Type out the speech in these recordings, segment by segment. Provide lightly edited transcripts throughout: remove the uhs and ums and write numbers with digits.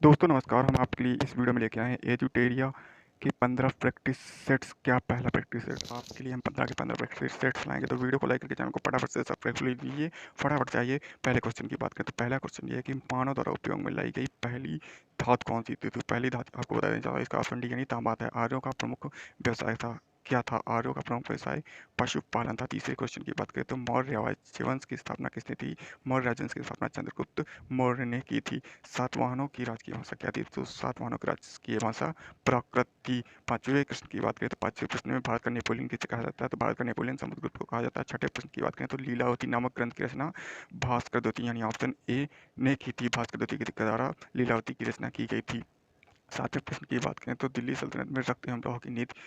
दोस्तों नमस्कार। हम आपके लिए इस वीडियो में लेके आए हैं एजुटेरिया के 15 प्रैक्टिस सेट्स। क्या पहला प्रैक्टिस सेट आपके लिए हम 15 के 15 प्रैक्टिस सेट्स लाएंगे, तो वीडियो को लाइक करके चैनल को फटाफट से सब्सक्राइब कर लीजिए। फटाफट चाहिए। पहले क्वेश्चन की बात करें तो पहला क्वेश्चन ये है कि मानव द्वारा उपयोग में लाई गई पहली धातु कौन सी थी। तो पहली धातु आपको बता दें चाहता इसका ऑप्शन डी यानी तांबा है। आर्यों का प्रमुख व्यवसाय था, क्या था आर्यों का प्रमुख व्यवसाय? पशुपालन था। तीसरे क्वेश्चन की बात करें तो मौर्य राजवंश की स्थापना किसने थी? मौर्य राजवंश की स्थापना चंद्रगुप्त मौर्य ने की थी। सातवाहनों की राजकीय भाषा क्या थी? तो सातवाहनों की राजकीय भाषा प्राकृत थी। पांचवें प्रश्न की बात करें तो पांचवें प्रश्न में भारत का नेपोलियन किसे कहा जाता है? तो भारत का नेपोलियन समुद्रगुप्त को कहा जाता है। छठे प्रश्न की बात करें तो लीलावती नामक ग्रंथ की रचना भास्कर द्वितीय यानी ऑप्शन ए ने की थी। भास्कर द्वितीय के द्वारा लीलावती की रचना की गई थी। सातवें प्रश्न की बात करें तो दिल्ली सल्तनत में रक्त एवं लौह की नीति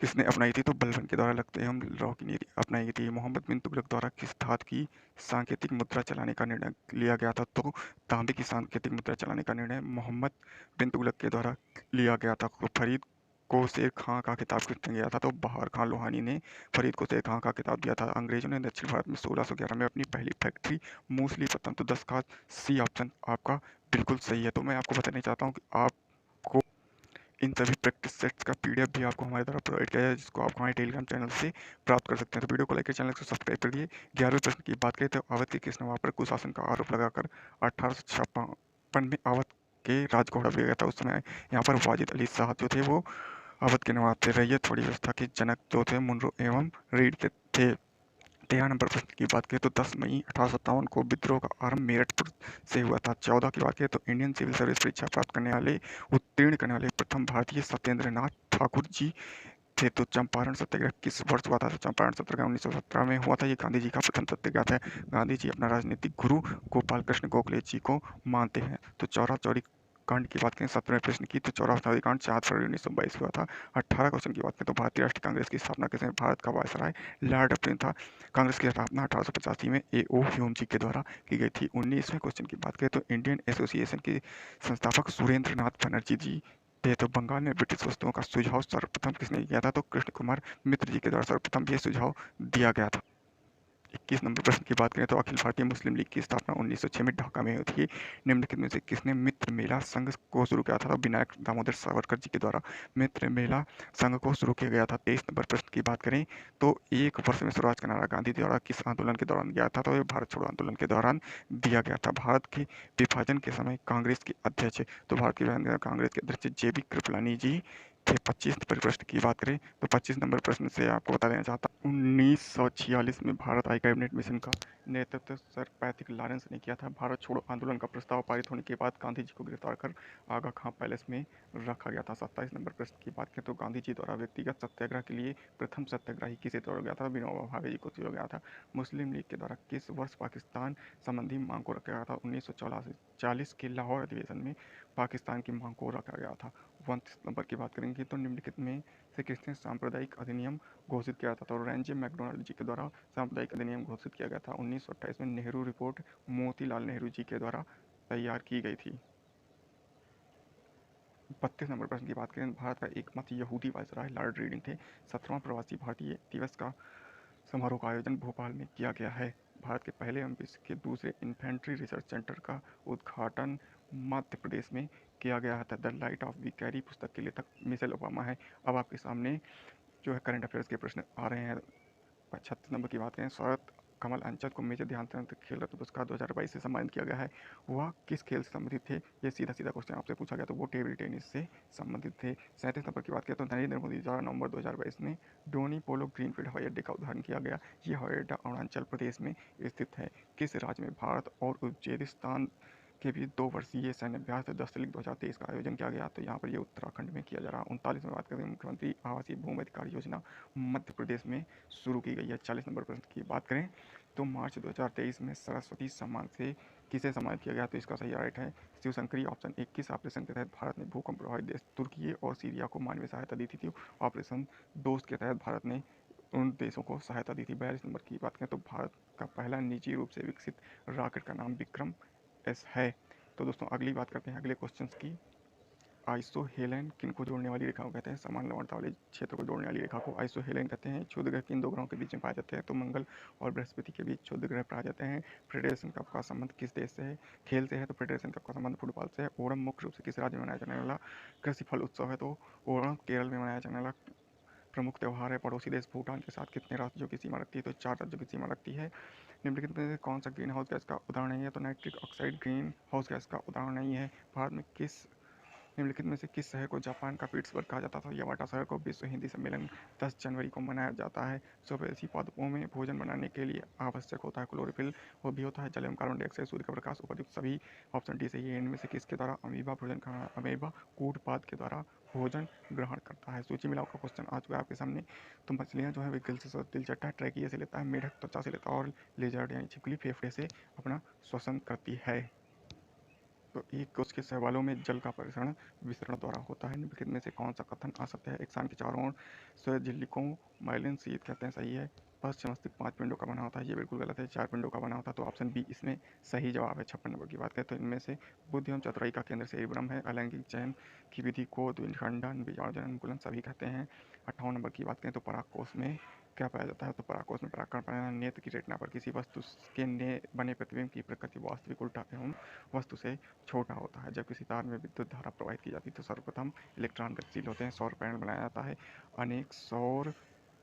किसने अपनाई थी? तो बलबन के द्वारा रक्त एवं लौह की नीति अपनाई थी। मोहम्मद बिन तुगलक द्वारा किस धातु की सांकेतिक मुद्रा चलाने का निर्णय लिया गया था? तो तांबे की सांकेतिक मुद्रा चलाने का निर्णय मोहम्मद बिन तुगलक के द्वारा लिया गया था। तो फरीद को शेर खां का खिताब किसने दिया था? तो बहार खां लोहानी ने फरीद को शेर खां का खिताब दिया था। अंग्रेजों ने दक्षिण भारत में 1611 में अपनी पहली फैक्ट्री मूसली पतन तो 10 का सी ऑप्शन आपका बिल्कुल सही है। तो मैं आपको बताना चाहता हूँ कि आपको इन सभी प्रैक्टिस सेट्स का पीडीएफ भी आपको हमारे द्वारा प्रोवाइड किया है, जिसको आप हमारे टेलीग्राम चैनल से प्राप्त कर सकते हैं। तो वीडियो को लाइक कर चैनल को सब्सक्राइब कर दिए। 11वें प्रश्न की बात करें तो अवध के किस नवाब पर कुशासन का आरोप लगाकर 1856 में अवध के राज को हटा दिया गया था? उस समय यहाँ पर वाजिद अली शाह जो थे वो अवध के नवाब थे। रैयत थोड़ी व्यवस्था के जनक जो थे मुनरो एवं रीड के थे। 13 नंबर प्रश्न की बात करें तो 10 मई 1857 को विद्रोह का आरंभ मेरठ से हुआ था। 14 की बात करें तो इंडियन सिविल सर्विस परीक्षा प्राप्त करने वाले उत्तीर्ण करने वाले प्रथम भारतीय सत्येंद्र नाथ ठाकुर जी थे। तो चंपारण सत्याग्रह किस वर्ष हुआ था? तो चंपारण सत्याग्रह 1917 में हुआ था। ये गांधी जी का प्रथम सत्याग्रह है। गांधी जी अपना राजनीतिक गुरु गोपाल कृष्ण गोखले जी को मानते हैं। तो चौरा चौरी कांड की बात करें 17वें प्रश्न की तो चौरा चौरी कांड 4 फरवरी 1922 हुआ था। 18 क्वेश्चन की बात करें तो भारतीय राष्ट्रीय कांग्रेस की स्थापना किसने? भारत का वायसराय लॉर्ड अपने था। कांग्रेस की स्थापना 1885 में ए ओ ह्यूम जी के द्वारा की गई थी। 19वें क्वेश्चन की बात करें तो इंडियन एसोसिएशन के संस्थापक सुरेंद्र नाथ बनर्जी जी थे। तो बंगाल में ब्रिटिश वस्तुओं का सुझाव सर्वप्रथम किसने किया था? तो कृष्ण कुमार मित्र जी के द्वारा सर्वप्रथम ये सुझाव दिया गया था। 21 नंबर प्रश्न की बात करें तो अखिल भारतीय मुस्लिम लीग की स्थापना 1906 में ढाका में हुई थी। निम्नलिखित में से किसने मित्र मेला संघ को शुरू किया था? तो विनायक दामोदर सावरकर जी के द्वारा मित्र मेला संघ को शुरू किया गया था। 23 नंबर प्रश्न की बात करें तो एक वर्ष में स्वराज का नारा गांधी द्वारा किस आंदोलन के दौरान दिया था? तो ये भारत छोड़ो आंदोलन के दौरान दिया गया था। भारत के विभाजन के समय कांग्रेस के अध्यक्ष तो भारत के कांग्रेस के अध्यक्ष JB कृपलानी जी थे। 25 नंबर प्रश्न की बात करें तो 25 नंबर प्रश्न से आपको बता देना चाहता हूँ 1946 में भारत हाई कैबिनेट मिशन का नेतृत्व सर पैट्रिक लॉरेंस ने किया था। भारत छोड़ो आंदोलन का प्रस्ताव पारित होने के बाद गांधी जी को गिरफ्तार कर आगा खां पैलेस में रखा गया था। 27 नंबर प्रश्न की बात करें तो गांधी जी द्वारा व्यक्तिगत सत्याग्रह के लिए प्रथम सत्याग्रही किसे तोड़ा गया था? विनोबा भावे जी को तोड़ा गया था। मुस्लिम लीग के द्वारा किस वर्ष पाकिस्तान संबंधी मांग को रखा गया था? 1940 के लाहौर अधिवेशन में पाकिस्तान की मांग को रखा गया था। 29 नंबर की बात करेंगे तो निम्नलिखित में से किसने सांप्रदायिक अधिनियम घोषित किया था? तो रैंजे मैकडोनाल्ड जी के द्वारा सांप्रदायिक अधिनियम घोषित किया गया था। 1928 में नेहरू रिपोर्ट मोतीलाल नेहरू जी के द्वारा तैयार की गई थी। 32 नंबर प्रश्न की बात करें भारत का एकमात्र यहूदी वायसराय लॉर्ड रीडिंग थे। 17वां प्रवासी भारतीय दिवस का समारोह का आयोजन भोपाल में किया गया है। भारत के पहले एवं विश्व के दूसरे इन्फेंट्री रिसर्च सेंटर का उद्घाटन मध्य प्रदेश में किया गया था। द लाइट ऑफ विकैरी पुस्तक के लेखक मिशेल ओबामा है। अब आपके सामने जो है करंट अफेयर्स के प्रश्न आ रहे हैं। 36 नंबर की बात करें शरद कमल अंचल को मेजर ध्यानचंद खेल रत्न पुरस्कार 2022 से सम्मानित किया गया है। वह किस खेल से संबंधित थे? ये सीधा सीधा क्वेश्चन आपसे पूछा गया तो वो टेबल टेनिस से संबंधित थे। 37 नंबर की बात करें तो नरेंद्र मोदी द्वारा नवंबर 2022 में डोनी पोलो ग्रीनफील्ड हवाई अड्डे का उद्घाटन किया गया। ये हवाई अड्डा अरुणाचल प्रदेश में स्थित है। किस राज्य में भारत और उज्बेकिस्तान के बीच 2 वर्षीय सैन्य अभ्यास दस्तलिक 2023 का आयोजन किया गया? तो यहाँ पर ये उत्तराखंड में किया जा रहा है। 39 में बात करें मुख्यमंत्री आवासीय भूमि अधिकार योजना मध्य प्रदेश में शुरू की गई है। 40 नंबर प्रश्न की बात करें तो मार्च 2023 में सरस्वती सम्मान से किसे सम्मानित किया गया? तो इसका सही राइट है शिवशंकरी। ऑप्शन 21 ऑपरेशन के तहत भारत ने भूकंप प्रभावित देश तुर्की और सीरिया को मानवीय सहायता दी थी। ऑपरेशन दोस्त के तहत भारत ने उन देशों को सहायता दी थी। 42 नंबर की बात करें तो भारत का पहला निजी रूप से विकसित रॉकेट का नाम विक्रम एस है। तो दोस्तों अगली बात करते हैं अगले क्वेश्चन की। आइसोहेलेन किनको जोड़ने वाली रेखा को कहते हैं? समान लवणता वाले क्षेत्र को जोड़ने वाली रेखा को आइसोहेलेन कहते हैं। क्षुद्र ग्रह किन दो ग्रहों के बीच में पाए जाते हैं? तो मंगल और बृहस्पति के बीच क्षुद्र ग्रह पाए जाते हैं। फेडरेशन कप का संबंध किस देश से है? खेल से है, तो फेडरेशन कप का संबंध फुटबॉल से है। ओणम मुख्य रूप से किस राज्य में मनाया जाने वाला कृषि फल उत्सव है? तो ओणम केरल में मनाया जाने वाला प्रमुख त्यौहार है। पड़ोसी देश भूटान के साथ कितने राज्यों की सीमा लगती है? तो 4 राज्यों की सीमा लगती है। निम्नलिखित में से कौन सा ग्रीन हाउस गैस का उदाहरण नहीं है? तो nitric oxide green house gas का उदाहरण नहीं है। भारत में निम्नलिखित में से किस शहर को जापान का पीट्सबर्ग कहा जाता था? यामाटा शहर को विश्व हिंदी सम्मेलन 10 जनवरी को मनाया जाता है। स्वदेशी पादपों में भोजन बनाने के लिए आवश्यक होता है क्लोरोफिल, वो भी होता है जल एवं कार्बन डाइऑक्साइड, सूर्य का प्रकाश, उपयुक्त सभी। ऑप्शन डी सही है। इनमें से किसके द्वारा अमीबा भोजन खाना? अमीबा कूटपाद के द्वारा भोजन ग्रहण करता है। सूची मिलाओ का क्वेश्चन आ चुका है आपके सामने। तो मछलियाँ जो है वे गिल से दिलचट्टा ट्रैकिया से लेता है, मेढक त्वचा से लेता है और लेजर्ड यानी छिपकली फेफड़े से अपना श्वसन करती है। तो एक उसके सवालों में जल का परिसरण विसरण द्वारा होता है। निम्नलिखित में से कौन सा कथन असत्य है? एक स्थान के चारों ओर स्वझिल्लिकों माइलिन शीत कहते हैं, सही है। पश्चिम मस्तिष्क 5 पिंडों का बना होता है, ये बिल्कुल गलत है, 4 पिंडों का बना होता है। तो ऑप्शन बी इसमें सही जवाब है। 56 नंबर की बात करें तो इनमें से बुद्धि एवं चतुराई का केंद्र सेरिब्रम है। अलैंगिक चयन की विधि को द्विखंडन, बीजाणुजनन, अनुकूलन सभी कहते हैं। 58 नंबर की बात करें तो परागकोश में क्या पाया जाता है? तो परागकोश में परागकण पाया नेत्र की रेटिना पर किसी वस्तु के बने प्रतिबिंब की प्रकृति वास्तविक उल्टा एवं वस्तु से छोटा होता है। जब किसी तार में विद्युत धारा प्रवाहित की जाती है तो सर्वप्रथम इलेक्ट्रॉन गतिशील होते हैं। सौर पैनल बनाया जाता है। अनेक सौर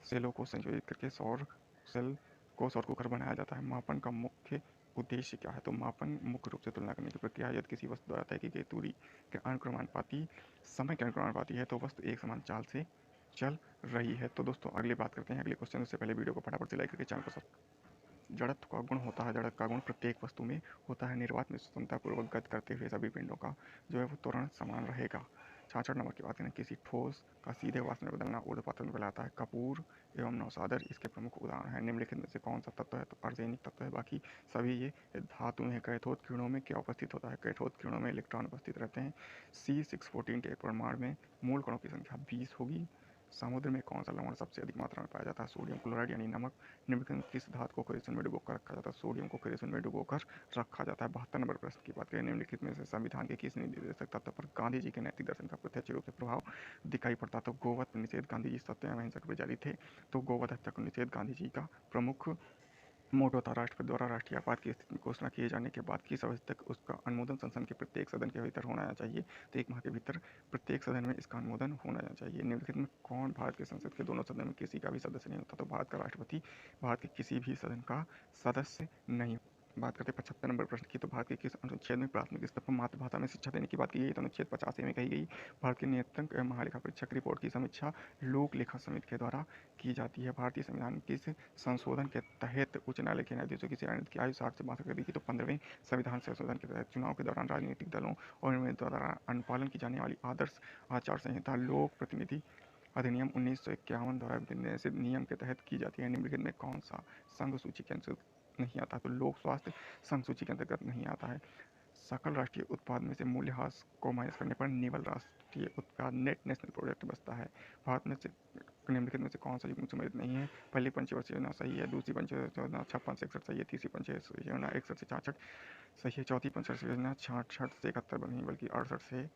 सेलों को संयोजित करके सौर सेल को सौर कुकर बनाया जाता है। मापन का मुख्य उद्देश्य क्या है? तो मापन मुख्य रूप से तुलना करने की प्रक्रिया है। यदि किसी वस्तु द्वारा तय की गई दूरी के अनुक्रमानुपाती समय के अनुक्रमानुपाती है तो वस्तु एक समान चाल से चल रही है। तो दोस्तों अगली बात करते हैं अगले क्वेश्चन। उससे पहले वीडियो को फटाफट से लाइक करके चैनल को जड़त्व का गुण होता है। जड़त्व का गुण प्रत्येक वस्तु में होता है। निर्वात में स्वतंत्रतापूर्वक गति करते हुए सभी पिंडों का जो है वो त्वरण समान रहेगा। 66 नंबर की बात करें, किसी ठोस का सीधे वाष्प में बदलना ऊर्ध्वपातन में फैलाता है। कपूर एवं नौसादर इसके प्रमुख उदाहरण हैं। निम्नलिखित में से कौन सा तत्व है? तो अर्सेनिक तत्व है। बाकी सभी ये धातु में। कैथोड किरणों में क्या उपस्थित होता है? कैथोड किरणों में इलेक्ट्रॉन उपस्थित रहते हैं। C614 के परमाणु में मूल कणों की संख्या 20 होगी। समुद्र में कौन सा लवण सबसे अधिक मात्रा में पाया जाता है? सोडियम क्लोराइड यानी नमक। निम्नलिखित किस धातु को क्रेसन में डुबोकर रखा जाता है? सोडियम को क्रेसन में डुबोकर रखा जाता है। 72 नंबर प्रश्न की बात करें, निम्नलिखित में से संविधान के किस निर्देशक तत्व पर गांधी जी के नैतिक दर्शन का प्रत्यक्ष रूप से प्रभाव दिखाई पड़ता? तो गोवध निषेध। गांधी जी सत्य एवं अहिंसा के पुजारी थे, तो गोवध हत्या का निषेध गांधी जी का प्रमुख मोटो था। राष्ट्रपति द्वारा राष्ट्रीय आपात की स्थिति में घोषणा किए जाने के बाद किस अवधि तक उसका अनुमोदन संसद के प्रत्येक सदन के भीतर होना चाहिए? तो 1 माह के भीतर प्रत्येक सदन में इसका अनुमोदन होना चाहिए। निम्नलिखित में कौन भारत के संसद के दोनों सदन में किसी का भी सदस्य नहीं होता? तो भारत का राष्ट्रपति भारत के किसी भी सदन का सदस्य नहीं। बात करते हैं 75 नंबर प्रश्न की, तो भारत के किस अनुच्छेद में प्राथमिक स्तर पर मातृभाषा में शिक्षा देने की बात की गई? तो अनुच्छेद 85 में कही गई। भारत के नियंत्रक एवं महालेखा परीक्षक रिपोर्ट की समीक्षा लोक लेखा समिति के द्वारा की जाती है। भारतीय संविधान किस संशोधन के तहत उच्च न्यायालय के न्यायाधीशों की सेवानिवृत्त की आयु 60 से 62 कर दी गई? तो 15वें संविधान संशोधन के तहत चुनाव के दौरान राजनीतिक दलों और उनके द्वारा अनुपालन की जाने वाली आदर्श आचार संहिता लोक प्रतिनिधि अधिनियम 1951 द्वारा निर्देशित नियम के तहत की जाती है। निम्नलिखित में कौन सा संघ सूची के अंतर्गत नहीं आता? तो लोक स्वास्थ्य संघ सूची के अंतर्गत नहीं आता है। सकल राष्ट्रीय उत्पाद में से मूल्यह्रास को माइनस करने पर निवल राष्ट्रीय उत्पाद नेट नेशनल प्रोडक्ट बचता है। भारत में से निम्नलिखित में से कौन सा युग्म सम्मिलित नहीं है? पहली पंचवर्षीय योजना सही है। दूसरी पंचवर्षीय योजना 56 से 61 सही है। तीसरी पंचवर्षीय योजना 61 से 66 सही है। चौथी पंचवर्षीय योजना 66 से 71 नहीं बल्कि 68 से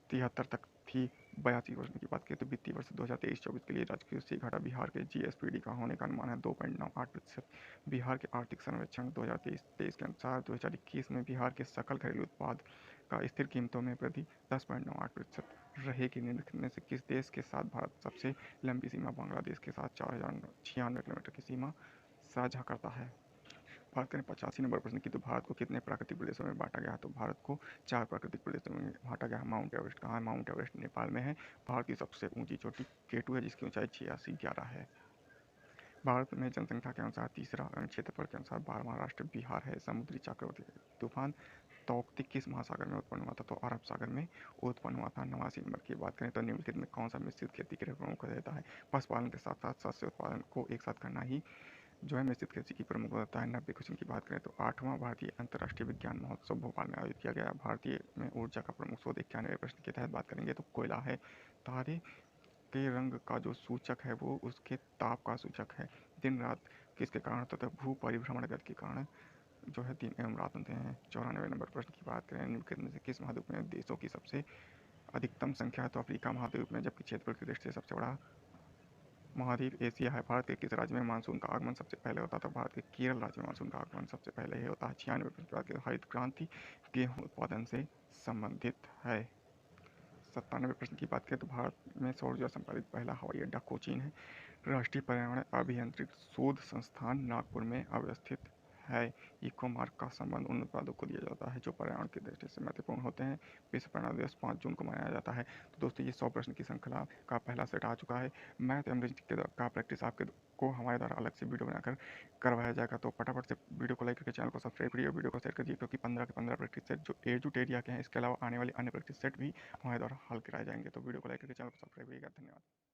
73 तक थी। 82 वर्ष की बात करें तो वित्तीय वर्ष 2023-24 के लिए राजकोषीय घाटा बिहार के जीएसपीडी का होने का अनुमान है 2.98%। बिहार के आर्थिक सर्वेक्षण 2023 के अनुसार 2021 में बिहार के सकल घरेलू उत्पाद का स्थिर कीमतों में वृद्धि 10.98% रहेगी। निम्नलिखित में से किस देश के साथ भारत सबसे लंबी सीमा बांग्लादेश के साथ 4096 किलोमीटर की सीमा साझा करता है? बात करें 85 नंबर प्रश्न की, तो भारत को कितने प्राकृतिक प्रदेशों में बांटा गया है? तो भारत को 4 प्राकृतिक प्रदेशों में बांटा गया है। माउंट एवरेस्ट कहाँ है? माउंट एवरेस्ट नेपाल में है। भारत की सबसे ऊंची चोटी केटू है जिसकी ऊंचाई 8611 है। भारत में जनसंख्या के अनुसार तीसरा एवं क्षेत्रफल के अनुसार 12वां राष्ट्र बिहार है। समुद्री चक्रवाती तूफान तौकती किस महासागर में उत्पन्न हुआ था? तो अरब सागर में उत्पन्न हुआ था। 89 नंबर की बात करें तो निम्नलिखित में कौन सा मिश्रित खेती के लिए प्रमुख रहता है? पशुपालन के साथ साथ शस्य उत्पादन को एक साथ करना ही जो है मिश्रित कृषि की प्रमुख होता है। 90 क्वेश्चन की बात करें तो 8वां भारतीय अंतर्राष्ट्रीय विज्ञान महोत्सव भोपाल में आयोजित किया गया। भारतीय में ऊर्जा का प्रमुख स्रोत 91 प्रश्न के तहत बात करेंगे तो कोयला है। तारे के रंग का जो सूचक है वो उसके ताप का सूचक है। दिन रात किसके कारण होता है? भू परिभ्रमण गति के कारण जो है दिन एवं रात होते हैं। 94 नंबर प्रश्न की बात करें, निम्नलिखित में से किस महाद्वीप में देशों की सबसे अधिकतम संख्या है तो अफ्रीका महाद्वीप में, जबकि क्षेत्रफल की दृष्टि से सबसे बड़ा महाद्वीप एशिया है। भारत के किस राज्य में मानसून का आगमन सबसे पहले होता था? भारत के केरल राज्य में मानसून का आगमन सबसे पहले ही होता है। 96% की हरित क्रांति गेहूं उत्पादन से संबंधित है। 97% की बात करें तो भारत में सौर ऊर्जा संचालित पहला हवाई अड्डा कोचीन है। राष्ट्रीय पर्यावरण अभियांत्रिकी शोध संस्थान नागपुर में अवस्थित है। इको मार्क का संबंध उन उत्पादों को दिया जाता है जो पर्यावरण की दृष्टि से महत्वपूर्ण होते हैं। विश्व पर्यावरण दिवस 5 जून को मनाया जाता है। तो दोस्तों, ये 100 प्रश्न की श्रृंखला का पहला सेट आ चुका है। मैथ एवं रीजनिंग का प्रैक्टिस आपके को हमारे द्वारा अलग से वीडियो बनाकर करवाया जाएगा। तो फटाफट से वीडियो को लाइक करके चैनल को सब्सक्राइब करिए और वीडियो को शेयर करिए, क्योंकि 15 के 15 प्रैक्टिस सेट जो एजुट एरिया के हैं, इसके अलावा आने वाले अन्य प्रैक्टिस सेट भी हमारे द्वारा हल कराए जाएंगे। तो वीडियो को लाइक करके चैनल को सब्सक्राइब करिएगा। धन्यवाद।